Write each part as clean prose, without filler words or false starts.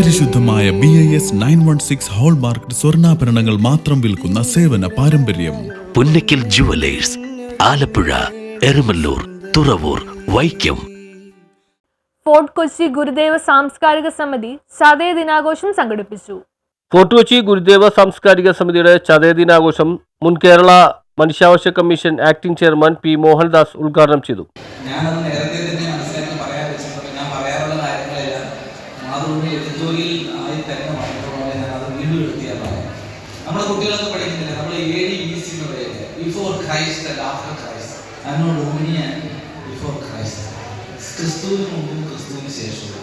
പരിശുദ്ധമായ BIS 916 hallmark സ്വർണ്ണാഭരണങ്ങൾ മാത്രം വിൽക്കുന്ന സേവന പാരമ്പര്യം. പുന്നക്കൽ ജുവലേഴ്സ്, ആലപ്പുഴ, എരമല്ലൂർ, തുറവൂർ, വൈക്കം. ഫോർട്ട് കൊച്ചി ഗുരുദേവ സാംസ്കാരിക സമിതി ചതയ ദിനാഘോഷം സംഘടിപ്പിച്ചു. ഫോർട്ട് കൊച്ചി ഗുരുദേവ സാംസ്കാരിക സമിതിയുടെ ചതയ ദിനാഘോഷം മുൻ കേരള മനുഷ്യാവകാശ commission acting chairman P. Mohandas ഉദ്ഘാടനം ചെയ്തു. നമ്മുടെ കുട്ടികളൊക്കെ പഠിക്കുന്നില്ല, നമ്മൾ AD-BC എന്ന് പറയുന്നത് before Christ and after Christ, before Christ, ക്രിസ്തുവിന് മുമ്പും ക്രിസ്തുവിന് ശേഷവും.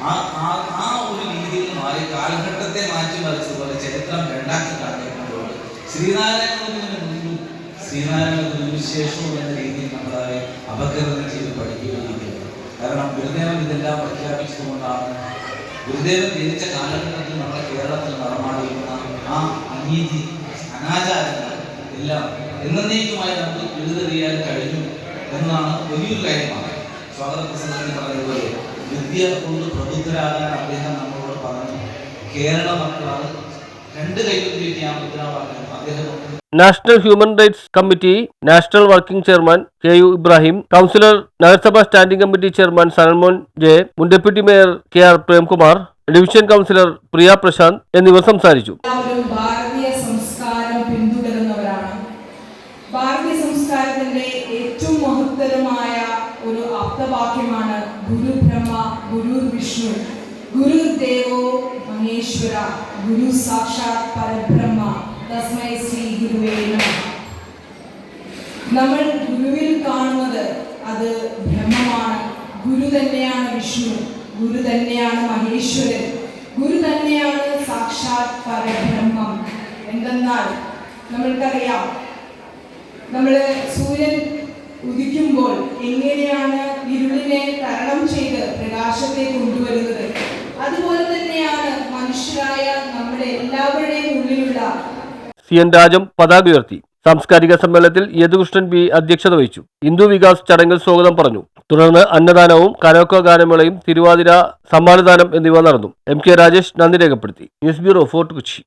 ആ ഒരു രീതിയിൽ മാറി കാലഘട്ടത്തെ മാറ്റിമറിച്ചതുപോലെ ചരിത്രം രണ്ടാക്കി കാണിക്കുമ്പോഴുണ്ട്. ശ്രീനാരായണ ഗുരുവിന് മുൻപും ശ്രീനാരായണ ഗുരുവിന് ശേഷവും എന്ന രീതിയിൽ നമ്മളെ അപകരണം ചെയ്ത് പഠിക്കുകയാണ്. കാരണം ഗുരുദേവൻ ഇതെല്ലാം പ്രഖ്യാപിച്ചതുകൊണ്ടാണ് ഗുരുദേവൻ ജനിച്ച കാലഘട്ടത്തിൽ നമ്മുടെ കേരളത്തിൽ നടമാടിയിരുന്ന ആ അനീതി, അനാചാരങ്ങൾ എല്ലാം എന്നേക്കുമായി നമുക്ക് എഴുതറിയാൻ കഴിഞ്ഞു എന്നാണ് വലിയൊരു കാര്യമാണ്. സ്വാഗത പ്രസംഗത്തിൽ പറഞ്ഞതുപോലെ വിദ്യ കൊണ്ട് പ്രബുദ്ധരാകാൻ അദ്ദേഹം നമ്മളോട് പറഞ്ഞു. കേരള മക്കളാണ് രണ്ട് കൈവരിക്കാൻ മുദ്രാവാക്യം അദ്ദേഹം. National human rights committee national working chairman KU Ibrahim, councillor നഗരസഭ standing committee chairman Sanalmon J, മുൻ deputy mayor KR Premkumar, division councillor Priya Prashanth എന്നിവർ സംസാരിച്ചു. ഭാരതീയ സംസ്കാരം പിന്തുടരുന്നവരാണ്. ഭാരതീയ സംസ്കാരത്തിന്റെ ഏറ്റവും മഹത്തരമായ ഒരു ആപ്തവാക്യമാണ് ഗുരു ബ്രഹ്മ, ഗുരു വിഷ്ണു, ഗുരു ദേവോ മഹേശ്വര, ഗുരു സാക്ഷാത് പരബ്രഹ്മ, തസ്മൈ ശ്രീ ഗുരുവേ നമഃ. നമ്മൾ ഗുരുവിൽ കാണുന്നത് അത് ബ്രഹ്മമാണ്. ഗുരു തന്നെയാണ് വിഷ്ണു, ഗുരു തന്നെയാണ് മഹേശ്വരൻ, ഗുരു തന്നെയാണ് സാക്ഷാത് പരബ്രഹ്മം. എന്തെന്നാൽ നമ്മൾക്കറിയാം, നമ്മൾ സൂര്യൻ ഉദിക്കുമ്പോൾ എങ്ങനെയാണ് ഇരുളിനെ തരണം ചെയ്ത് പ്രകാശത്തെ കൊണ്ടുവരുന്നത്, അതുപോലെ തന്നെയാണ് മനുഷ്യരായ നമ്മുടെ എല്ലാവരുടെയും ഉള്ളിലുള്ള. CN രാജം പതാക ഉയർത്തി. സാംസ്കാരിക സമ്മേളനത്തിൽ യദുകൃഷ്ണൻ B അധ്യക്ഷത വഹിച്ചു. ഹിന്ദു വികാസ് ചടങ്ങിൽ സ്വാഗതം പറഞ്ഞു. തുടർന്ന് അന്നദാനവും കരോക്ക ഗാനമേളയും തിരുവാതിര സമ്മാനദാനം എന്നിവ നടന്നു. MK രാജേഷ് നന്ദി രേഖപ്പെടുത്തി. News bureau, fort Kochi.